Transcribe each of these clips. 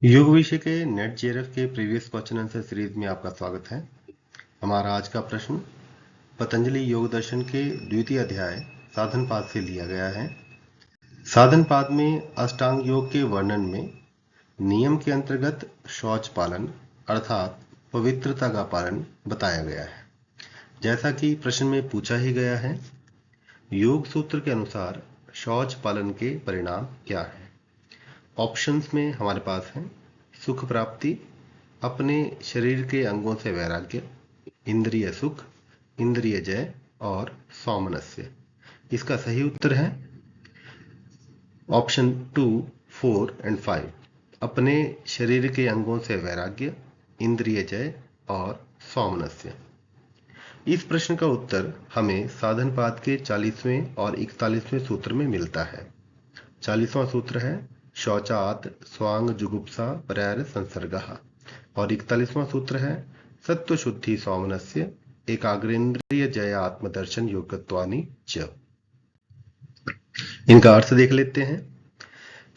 योग विषय के नेट जेआरएफ के प्रीवियस क्वेश्चन आंसर सीरीज में आपका स्वागत है। हमारा आज का प्रश्न पतंजलि योग दर्शन के द्वितीय अध्याय साधन पाद से लिया गया है। साधन पाद में अष्टांग योग के वर्णन में नियम के अंतर्गत शौच पालन अर्थात पवित्रता का पालन बताया गया है। जैसा कि प्रश्न में पूछा ही गया है, योग सूत्र के अनुसार शौच पालन के परिणाम क्या है। ऑप्शंस में हमारे पास हैं सुख प्राप्ति, अपने शरीर के अंगों से वैराग्य, इंद्रिय सुख, इंद्रिय जय और सौमनस्य। इसका सही उत्तर है ऑप्शन 2, 4 एंड 5। अपने शरीर के अंगों से वैराग्य, इंद्रिय जय और सौमनस्य। इस प्रश्न का उत्तर हमें साधन पाद के 40वें और 41वें सूत्र में मिलता है। 40वां सूत्र है शौचात स्वांग जुगुप्सा प्रैर संसर्गः और 41वां सूत्र है सत्व शुद्धि सौमनस्य एकाग्रेंद्रिय जय आत्मदर्शन योगत्वानि च। इनका अर्थ देख लेते हैं।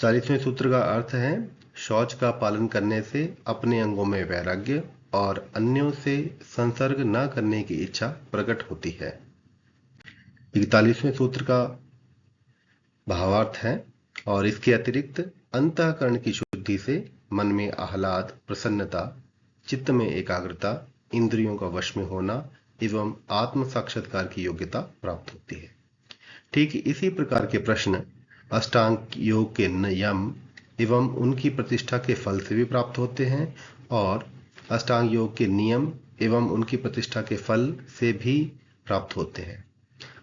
40वें सूत्र का अर्थ है शौच का पालन करने से अपने अंगों में वैराग्य और अन्यों से संसर्ग न करने की इच्छा प्रकट होती है। 41वें सूत्र का भावार्थ है और इसके अतिरिक्त अंतःकरण की शुद्धि से मन में आह्लाद, प्रसन्नता, चित्त में एकाग्रता, इंद्रियों का वश में होना एवं आत्म साक्षात्कार की योग्यता प्राप्त होती है। ठीक इसी प्रकार के प्रश्न अष्टांग योग के नियम एवं उनकी प्रतिष्ठा के फल से भी प्राप्त होते हैं और अष्टांग योग के नियम एवं उनकी प्रतिष्ठा के फल से भी प्राप्त होते हैं।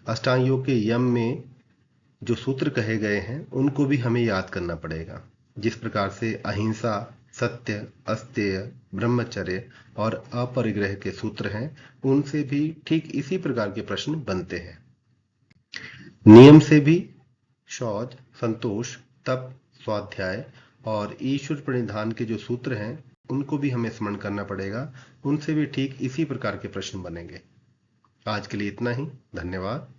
अष्टांग योग के यम में जो सूत्र कहे गए हैं उनको भी हमें याद करना पड़ेगा। जिस प्रकार से अहिंसा, सत्य, अस्तेय, ब्रह्मचर्य और अपरिग्रह के सूत्र हैं, उनसे भी ठीक इसी प्रकार के प्रश्न बनते हैं। नियम से भी शौच, संतोष, तप, स्वाध्याय और ईश्वर प्रणिधान के जो सूत्र हैं उनको भी हमें स्मरण करना पड़ेगा। उनसे भी ठीक इसी प्रकार के प्रश्न बनेंगे। आज के लिए इतना ही। धन्यवाद।